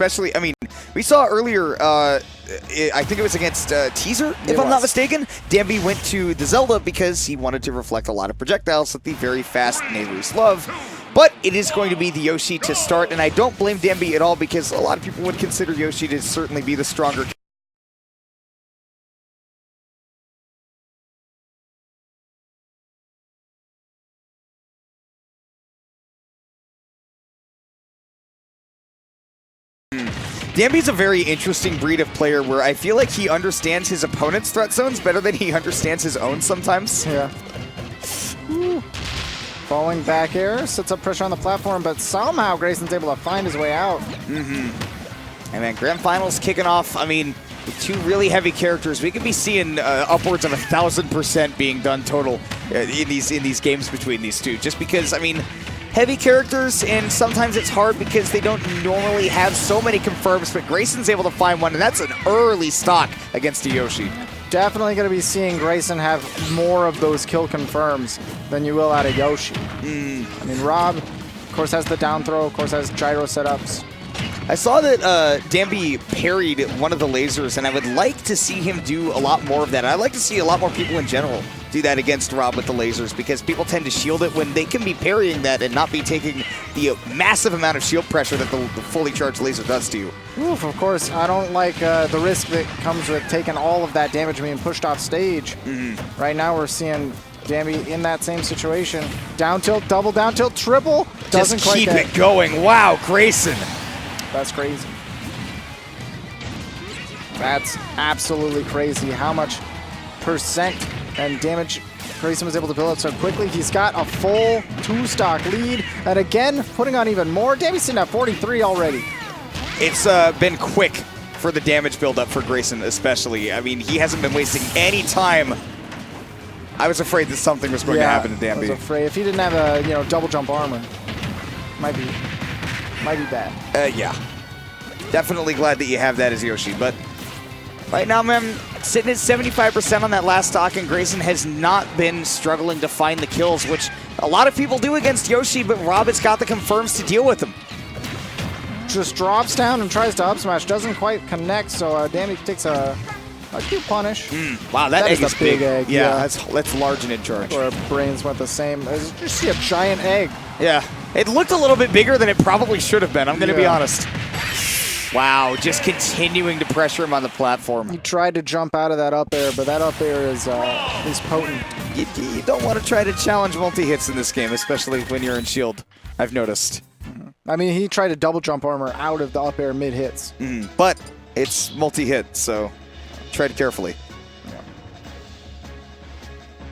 especially, I mean, we saw earlier, I think it was against Teaser, if I'm not mistaken. Danby went to the Zelda because he wanted to reflect a lot of projectiles that the very fast neighbors love. But it is going to be the Yoshi to start, and I don't blame Danby at all because a lot of people would consider Yoshi to certainly be the stronger. Danby's a very interesting breed of player where I feel like he understands his opponent's threat zones better than he understands his own sometimes. Yeah. Ooh. Falling back air, sets up pressure on the platform, but somehow Grayson's able to find his way out. And then Grand Finals kicking off, I mean, with two really heavy characters, we could be seeing upwards of 1,000% being done total in these games between these two. Just because, I mean, heavy characters, and sometimes it's hard because they don't normally have so many confirms, but Grayson's able to find one, and that's an early stock against a Yoshi. Definitely going to be seeing Grayson have more of those kill confirms than you will out of Yoshi. I mean, Rob, of course, has the down throw, of course, has gyro setups. I saw that Danby parried one of the lasers, and I would like to see him do a lot more of that. I'd like to see a lot more people in general do that against Rob with the lasers, because people tend to shield it when they can be parrying that and not be taking the massive amount of shield pressure that the fully charged laser does to you. Oof, of course, I don't like the risk that comes with taking all of that damage being pushed off stage. Right now we're seeing Danby in that same situation. Down tilt, double down tilt, triple. Doesn't Just quite keep get it going. Wow, Grayson. That's crazy. That's absolutely crazy how much percent and damage Grayson was able to build up so quickly. He's got a full 2-stock lead, and again, putting on even more. Danby's sitting at 43 already. It's been quick for the damage buildup for Grayson especially. I mean, he hasn't been wasting any time. I was afraid that something was going to happen to Danby. I was afraid. If he didn't have a double jump armor, might be bad. Yeah. Definitely glad that you have that as Yoshi, but right now, man, sitting at 75% on that last stock, and Grayson has not been struggling to find the kills, which a lot of people do against Yoshi, but Rob has got the confirms to deal with them. Just drops down and tries to up smash, doesn't quite connect, so Danby takes a cute punish. Wow, that egg is a big egg. Yeah, that's large and in charge. Or brains went the same. You see a giant egg. Yeah, it looked a little bit bigger than it probably should have been, I'm going to be honest. Wow, just continuing to pressure him on the platform. He tried to jump out of that up air, but that up air is potent. You don't want to try to challenge multi-hits in this game, especially when you're in shield, I've noticed. I mean, he tried to double jump armor out of the up air mid-hits. But it's multi-hit, so tread carefully.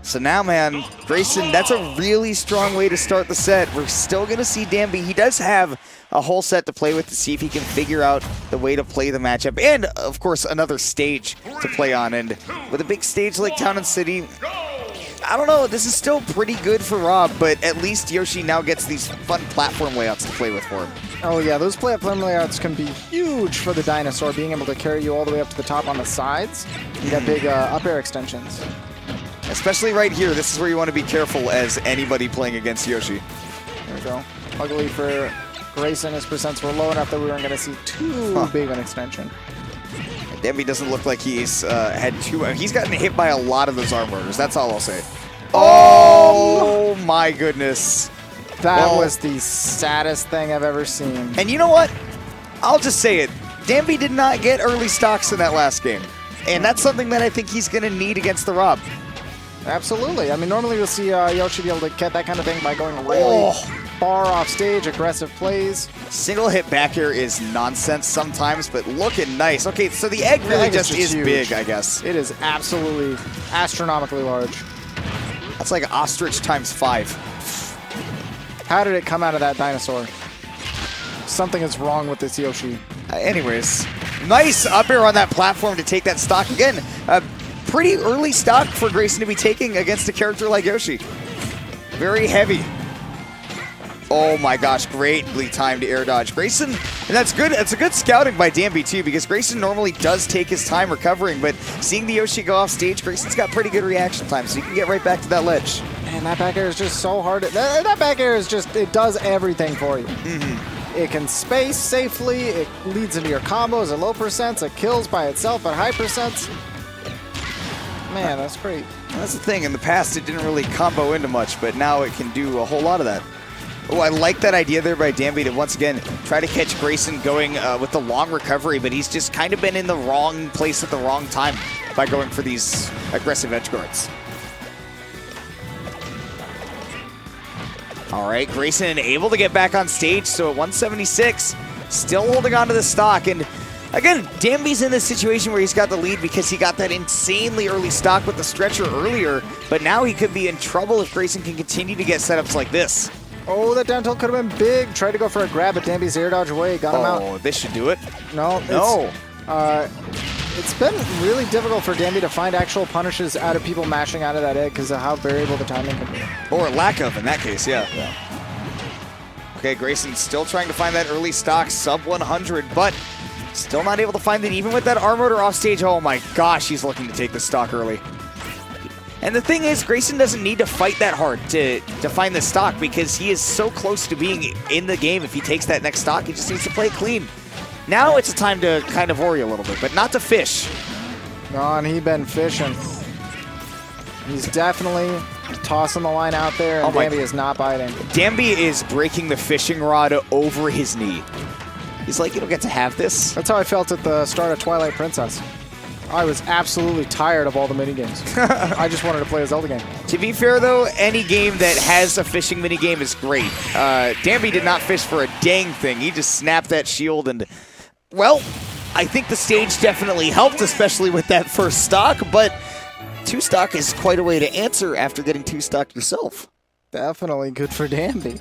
So now, man, Grayson, that's a really strong way to start the set. We're still going to see Danby. He does have a whole set to play with to see if he can figure out the way to play the matchup. And, of course, another stage to play on. And with a big stage like Town and City, I don't know. This is still pretty good for Rob, but at least Yoshi now gets these fun platform layouts to play with for him. Oh, yeah. Those platform layouts can be huge for the dinosaur, being able to carry you all the way up to the top on the sides. You got big up air extensions. Especially right here, this is where you want to be careful as anybody playing against Yoshi. There we go. Luckily for Grayson, his percents were low enough that we weren't going to see too big an extension. Danby doesn't look like he's had too... He's gotten hit by a lot of those arm murders, that's all I'll say. Oh my goodness. That was the saddest thing I've ever seen. And you know what? I'll just say it. Danby did not get early stocks in that last game. And that's something that I think he's going to need against the Rob. Absolutely. I mean, normally you'll see Yoshi be able to get that kind of thing by going really far off stage, aggressive plays. Single hit back air is nonsense sometimes, but looking nice. Okay, so the egg really just is big, I guess. It is absolutely astronomically large. That's like ostrich times 5. How did it come out of that dinosaur? Something is wrong with this Yoshi. Anyways, nice up air on that platform to take that stock again. Pretty early stock for Grayson to be taking against a character like Yoshi. Very heavy. Oh my gosh, greatly timed air dodge. Grayson, and that's good. It's a good scouting by Danby too, because Grayson normally does take his time recovering, but seeing the Yoshi go off stage, Grayson's got pretty good reaction time, so you can get right back to that ledge. Man, that back air is just so hard. That back air is just, it does everything for you. It can space safely. It leads into your combos at low percents. It kills by itself at high percents. Man, that's great. That's the thing. In the past, it didn't really combo into much, but now it can do a whole lot of that. Oh, I like that idea there by Danby to once again try to catch Grayson going with the long recovery, but he's just kind of been in the wrong place at the wrong time by going for these aggressive edge guards. All right, Grayson able to get back on stage, so at 176, still holding on to the stock. And again, Danby's in this situation where he's got the lead because he got that insanely early stock with the stretcher earlier, but now he could be in trouble if Grayson can continue to get setups like this. Oh, that down tilt could have been big. Tried to go for a grab, but Danby's air dodge away. Got him out. Oh, this should do it. No. It's been really difficult for Danby to find actual punishes out of people mashing out of that egg because of how variable the timing can be. Or lack of in that case, yeah. Okay, Grayson still trying to find that early stock, sub 100, but still not able to find it even with that arm rotor off stage. Oh my gosh, he's looking to take the stock early. And the thing is, Grayson doesn't need to fight that hard to find the stock because he is so close to being in the game. If he takes that next stock, he just needs to play clean. Now it's a time to kind of worry a little bit, but not to fish. No, and he's been fishing. He's definitely tossing the line out there, and Danby is not biting. Danby is breaking the fishing rod over his knee. He's like, you don't get to have this. That's how I felt at the start of Twilight Princess. I was absolutely tired of all the minigames. I just wanted to play a Zelda game. To be fair, though, any game that has a fishing minigame is great. Danby did not fish for a dang thing. He just snapped that shield and, well, I think the stage definitely helped, especially with that first stock, but 2 stock is quite a way to answer after getting 2 stock yourself. Definitely good for Danby.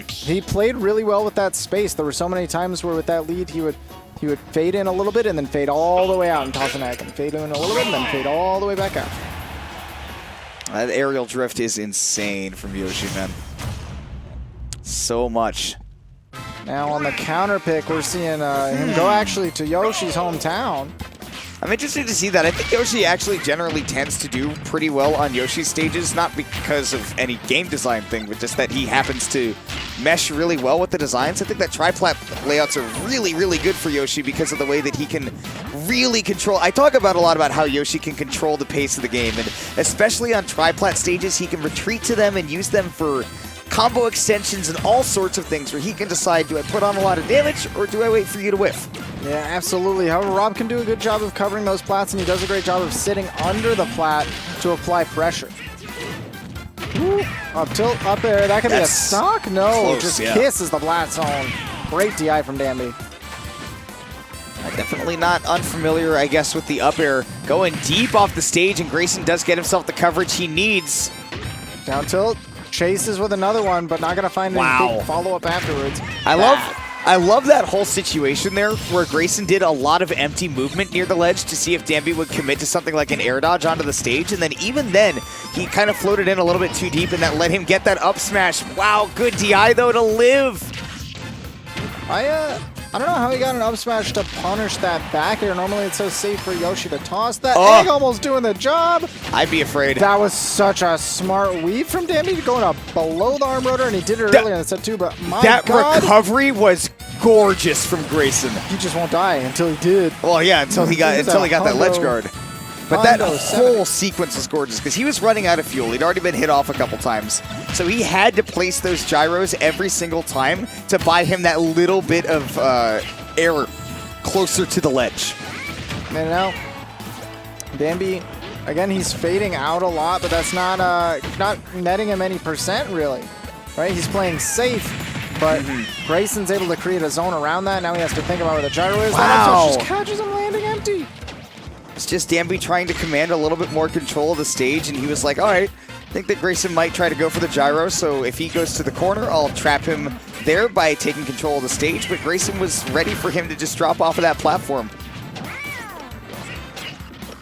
He played really well with that space. There were so many times where with that lead, he would fade in a little bit and then fade all the way out and toss an egg, and fade in a little bit and then fade all the way back out. That aerial drift is insane from Yoshi, man. So much. Now on the counter pick, we're seeing him go actually to Yoshi's hometown. I'm interested to see that. I think Yoshi actually generally tends to do pretty well on Yoshi's stages, not because of any game design thing, but just that he happens to mesh really well with the designs. I think that tri-plat layouts are really, really good for Yoshi because of the way that he can really control. I talk about a lot about how Yoshi can control the pace of the game, and especially on tri-plat stages, he can retreat to them and use them for combo extensions and all sorts of things where he can decide, do I put on a lot of damage or do I wait for you to whiff? Yeah, absolutely. However, Rob can do a good job of covering those plats, and he does a great job of sitting under the plat to apply pressure. Ooh, up tilt, up there. That could be a stock? No, close, just yeah. kisses the flat zone. Great DI from Danby. Definitely not unfamiliar, I guess, with the up air. Going deep off the stage, and Grayson does get himself the coverage he needs. Down tilt. Chases with another one, but not going to find any big follow-up afterwards. I love that whole situation there where Grayson did a lot of empty movement near the ledge to see if Danby would commit to something like an air dodge onto the stage, and then even then, he kind of floated in a little bit too deep, and that let him get that up smash. Wow, good DI, though, to live. I don't know how he got an up smash to punish that back air. Normally it's so safe for Yoshi to toss. That egg almost doing the job. I'd be afraid. That was such a smart weave from Danby to going up below the arm rotor, and he did it earlier in the set too, but my God. That recovery was gorgeous from Grayson. He just won't die until he did. Well, yeah, until he got that ledge guard. But that whole sequence was gorgeous because he was running out of fuel. He'd already been hit off a couple times. So he had to place those gyros every single time to buy him that little bit of air closer to the ledge. And now, Danby, again, he's fading out a lot, but that's not netting him any percent, really. Right? He's playing safe, but Grayson's able to create a zone around that. Now he has to think about where the gyro is. Wow. That just catches him landing empty. It's just Danby trying to command a little bit more control of the stage, and he was like, all right, I think that Grayson might try to go for the gyro, so if he goes to the corner, I'll trap him there by taking control of the stage, but Grayson was ready for him to just drop off of that platform.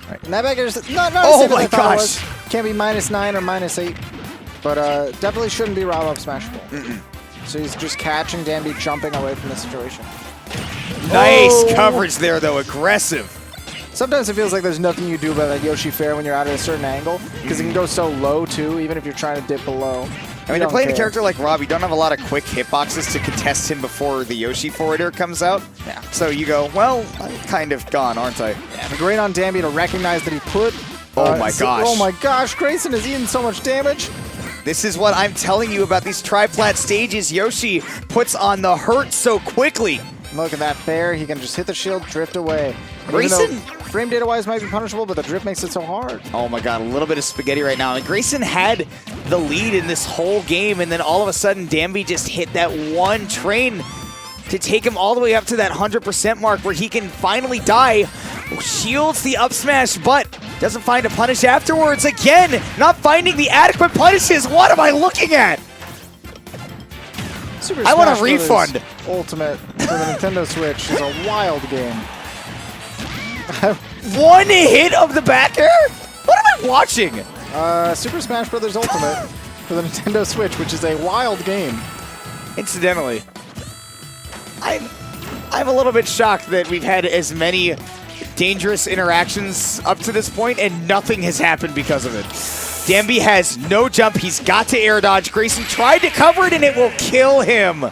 Right. And that back is not oh as my gosh. Can't be -9 or -8, but definitely shouldn't be Rob up smashable. So he's just catching Danby jumping away from the situation. Nice coverage there, though. Aggressive. Sometimes it feels like there's nothing you do about that Yoshi fair when you're out at a certain angle, because it can go so low, too, even if you're trying to dip below. I mean, they're playing a character like Rob. You don't have a lot of quick hitboxes to contest him before the Yoshi forward air comes out. Yeah. So you go, well, I'm kind of gone, aren't I? Yeah, but great on Danby to recognize that he put... Oh my gosh. Oh my gosh, Grayson is eating so much damage. This is what I'm telling you about these tri-plat stages. Yoshi puts on the hurt so quickly. Look at that fair. He can just hit the shield, drift away. Grayson... Frame data-wise might be punishable, but the drift makes it so hard. Oh my god, a little bit of spaghetti right now. And Grayson had the lead in this whole game, and then all of a sudden, Danby just hit that one train to take him all the way up to that 100% mark where he can finally die. Shields the up smash, but doesn't find a punish afterwards. Again, not finding the adequate punishes. What am I looking at? Super I want a Smash refund. Brothers Ultimate for the Nintendo Switch is a wild game. One hit of the back air? What am I watching? Super Smash Brothers Ultimate for the Nintendo Switch, which is a wild game. Incidentally, I'm a little bit shocked that we've had as many dangerous interactions up to this point and nothing has happened because of it. Danby has no jump. He's got to air dodge. Grayson tried to cover it and it will kill him.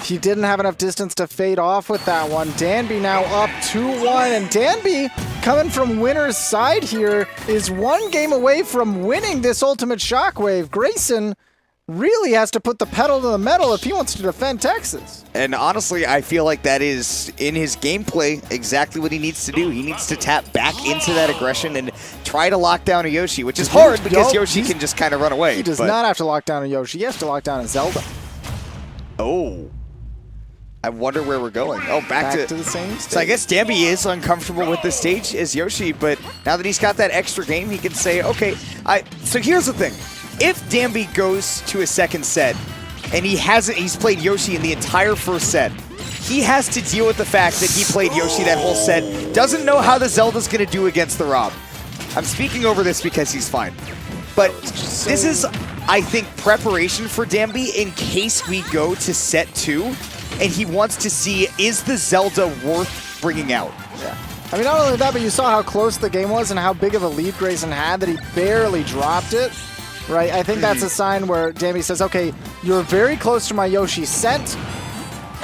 He didn't have enough distance to fade off with that one. Danby now up 2-1, and Danby, coming from winner's side here, is one game away from winning this ultimate Shockwave. Grayson really has to put the pedal to the metal if he wants to defend Texas. And honestly, I feel like that is, in his gameplay, exactly what he needs to do. He needs to tap back into that aggression and try to lock down a Yoshi, which is hard because Yoshi can just kind of run away. He does not have to lock down a Yoshi. He has to lock down a Zelda. Oh. I wonder where we're going. Oh, back to the same stage. So I guess Danby is uncomfortable with this stage as Yoshi, but now that he's got that extra game, he can say, okay, so here's the thing. If Danby goes to a second set and he's played Yoshi in the entire first set, he has to deal with the fact that he played Yoshi that whole set, doesn't know how the Zelda's going to do against the Rob. I'm speaking over this because he's fine. But this is, I think, preparation for Danby in case we go to set 2. And he wants to see, is the Zelda worth bringing out? Yeah. I mean, not only that, but you saw how close the game was and how big of a lead Grayson had that he barely dropped it, right? I think that's a sign where Danby says, okay, you're very close to my Yoshi set.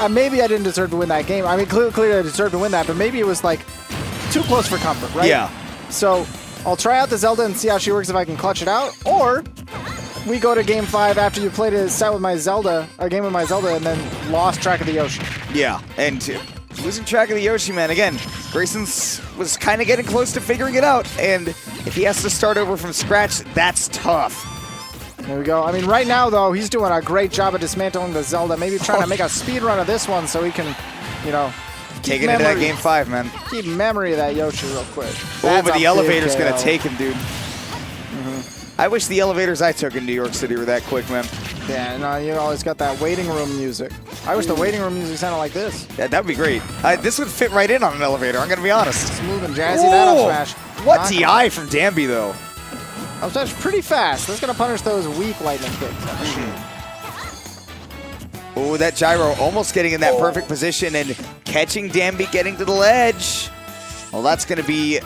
Maybe I didn't deserve to win that game. I mean, clearly I deserved to win that, but maybe it was, like, too close for comfort, right? Yeah. So I'll try out the Zelda and see how she works if I can clutch it out, or we go to game 5 after you played a set with my Zelda, a game with my Zelda, and then lost track of the Yoshi. Yeah, and losing track of the Yoshi, man. Again, Grayson's was kind of getting close to figuring it out, and if he has to start over from scratch, that's tough. There we go. I mean, right now, though, he's doing a great job of dismantling the Zelda, maybe trying to make a speed run of this one so he can, you know, take it into that game 5, man. Keep memory of that Yoshi real quick. Oh, but the elevator's going to take him, dude. I wish the elevators I took in New York City were that quick, man. Yeah, no, you always got that waiting room music. I wish the waiting room music sounded like this. Yeah, that'd be great. This would fit right in on an elevator, I'm going to be honest. Smooth and jazzy, that up smash. What DI from Danby, though? Up smash pretty fast. That's going to punish those weak lightning kicks. Oh, that gyro almost getting in that perfect position and catching Danby getting to the ledge. Well, that's going to be...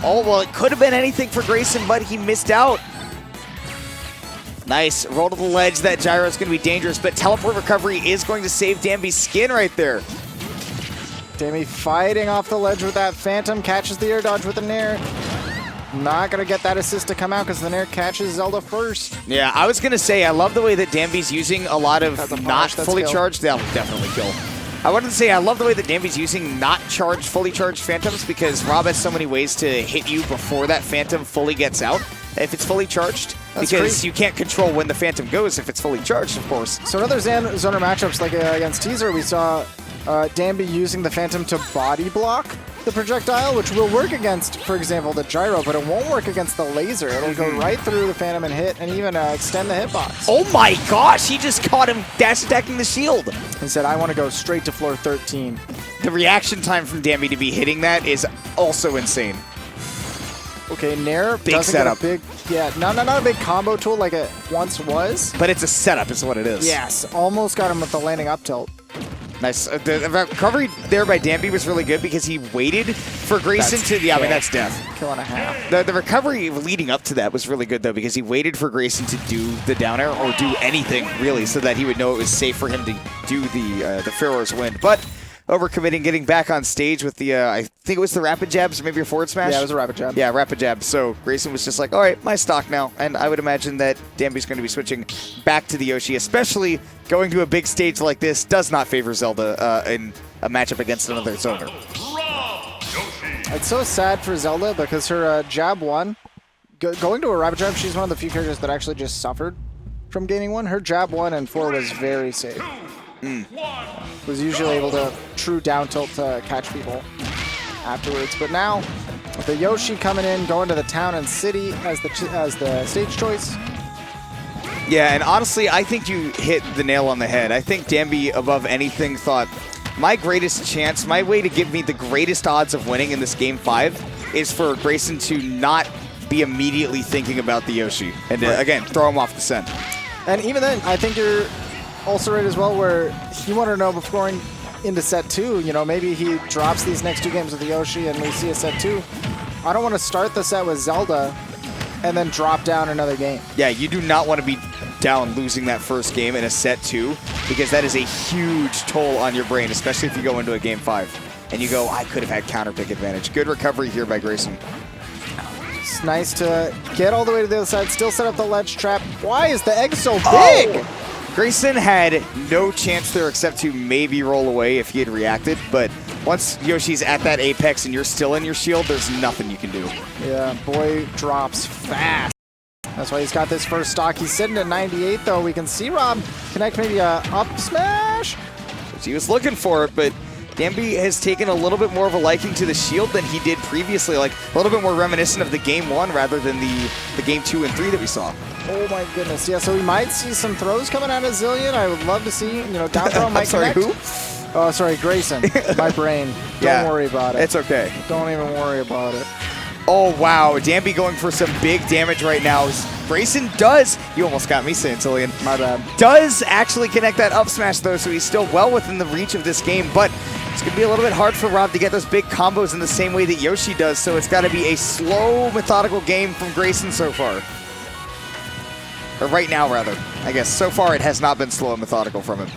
Oh, well, it could have been anything for Grayson, but he missed out. Nice. Roll to the ledge. That gyro is going to be dangerous, but teleport recovery is going to save Danby's skin right there. Danby fighting off the ledge with that Phantom. Catches the air dodge with the Nair. Not going to get that assist to come out because the Nair catches Zelda first. Yeah, I was going to say, I love the way that Danby's using a lot of not fully charged. That'll definitely kill. I wanted to say, I love the way that Danby's using not charged, fully charged Phantoms because Rob has so many ways to hit you before that Phantom fully gets out. If it's fully charged, because crazy. You can't control when the Phantom goes if it's fully charged, of course. So in other zoner matchups, like against Teaser, we saw Danby using the Phantom to body block the projectile, which will work against, for example, the gyro, but it won't work against the laser. It'll go right through the Phantom and hit, and even extend the hitbox. Oh my gosh, he just caught him dash attacking the shield. He said, I want to go straight to floor 13. The reaction time from Danby to be hitting that is also insane. Okay, Nair big setup. Not a big combo tool like it once was. But it's a setup is what it is. Yes, almost got him with the landing up tilt. Nice. The recovery there by Danby was really good because he waited for Grayson to... Yeah, I mean, that's death. Kill and a half. The recovery leading up to that was really good, though, because he waited for Grayson to do the down air or do anything, really, so that he would know it was safe for him to do the Pharaoh's Wind. But overcommitting, getting back on stage with the, I think it was the rapid jabs, or maybe a forward smash? Yeah, it was a rapid jab. Yeah, rapid jab. So Grayson was just like, all right, my stock now. And I would imagine that Danby's going to be switching back to the Yoshi, especially going to a big stage like this does not favor Zelda in a matchup against another zoner. It's so sad for Zelda because her jab 1, going to a rapid jab, she's one of the few characters that actually just suffered from gaining one. Her jab 1 and 4 was very safe. Was usually able to true down tilt to catch people afterwards. But now, with the Yoshi coming in, going to the town and city as the stage choice. Yeah, and honestly, I think you hit the nail on the head. I think Danby, above anything, thought, my greatest chance, my way to give me the greatest odds of winning in this Game 5 is for Grayson to not be immediately thinking about the Yoshi. And again, throw him off the scent. And even then, I think you're also right as well, where you want to know before going into set 2, you know, maybe he drops these next 2 games with the Yoshi and we see a set 2. I don't want to start the set with Zelda and then drop down another game. Yeah, you do not want to be down losing that first game in a set 2 because that is a huge toll on your brain, especially if you go into a Game 5 and you go, I could have had counter pick advantage. Good recovery here by Grayson. It's nice to get all the way to the other side, still set up the ledge trap. Why is the egg so big? Oh! Grayson had no chance there except to maybe roll away if he had reacted, but once Yoshi's at that apex and you're still in your shield, there's nothing you can do. Yeah, boy drops fast. That's why he's got this first stock. He's sitting at 98, though. We can see Rob connect maybe a up smash. He was looking for it, but Danby has taken a little bit more of a liking to the shield than he did previously, like a little bit more reminiscent of the Game 1 rather than the Game 2 and 3 that we saw. Oh my goodness, yeah, so we might see some throws coming out of Zillion. I would love to see, you know, down throw might sorry, connect. who? Oh, sorry, Grayson. My brain. Don't worry about it. It's okay. Don't even worry about it. Oh, wow. Danby going for some big damage right now. Grayson does, you almost got me saying Zillion. My bad. Does actually connect that up smash, though, so he's still well within the reach of this game, but it's going to be a little bit hard for Rob to get those big combos in the same way that Yoshi does, so it's got to be a slow, methodical game from Grayson so far. Or right now, rather. I guess so far it has not been slow and methodical from him.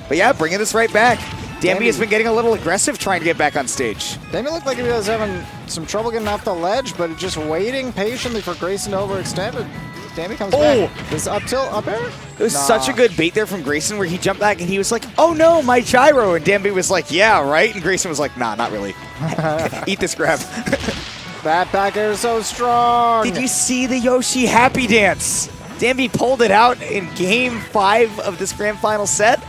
But yeah, bringing this right back. Danby has been getting a little aggressive trying to get back on stage. Danby looked like he was having some trouble getting off the ledge, but just waiting patiently for Grayson to overextend. But Danby comes back. This up tilt, up air? It was such a good bait there from Grayson where he jumped back and he was like, oh no, my gyro. And Danby was like, yeah, right? And Grayson was like, nah, not really. Eat this grab. That back air is so strong. Did you see the Yoshi happy dance? Danby pulled it out in Game 5 of this grand final set.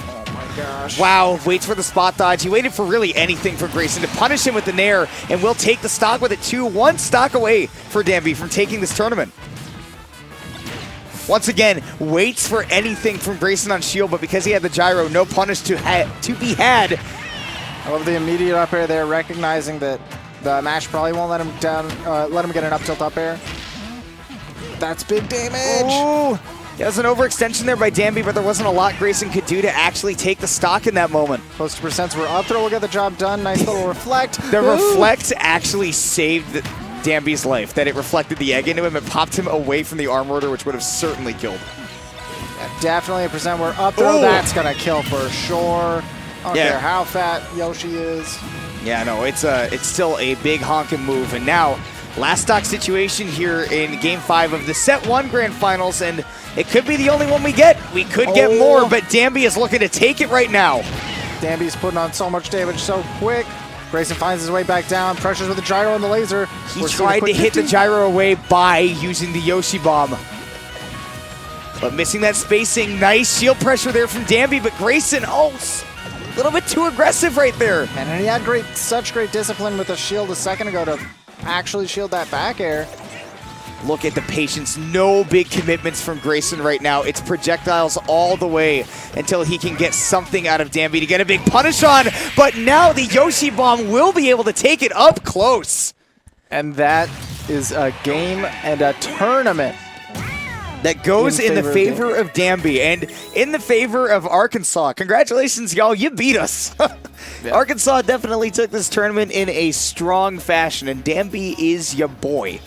Oh my gosh. Wow, waits for the spot dodge. He waited for really anything from Grayson to punish him with the nair, and will take the stock with it too. 1 stock away for Danby from taking this tournament. Once again, waits for anything from Grayson on shield, but because he had the gyro, no punish to be had. I love the immediate up air there, recognizing that the match probably won't let him down, let him get an up tilt up air. That's big damage. Ooh, there was an overextension there by Danby, but there wasn't a lot Grayson could do to actually take the stock in that moment. Close to percents were up throw will get the job done. Nice little reflect. The reflect actually saved Danby's life, that it reflected the egg into him and popped him away from the arm rotor, which would have certainly killed. Yeah, definitely a percent were up throw. Ooh. That's going to kill for sure. I don't care how fat Yoshi is. Yeah, no, it's still a big honking move. And now, last stock situation here in Game 5 of the Set 1 Grand Finals, and it could be the only one we get. We could get more, but Danby is looking to take it right now. Danby's putting on so much damage so quick. Grayson finds his way back down, pressures with the gyro and the laser. He tried to hit the gyro away by using the Yoshi bomb. But missing that spacing. Nice shield pressure there from Danby, but Grayson, a little bit too aggressive right there. And he had such great discipline with the shield a second ago to actually shield that back air. Look at the patience. No big commitments from Grayson right now. It's projectiles all the way until he can get something out of Danby to get a big punish on. But now the Yoshi bomb will be able to take it up close. And that is a game and a tournament. that goes in the favor of Danby and in the favor of Arkansas. Congratulations, y'all. You beat us. Yeah. Arkansas definitely took this tournament in a strong fashion, and Danby is your boy.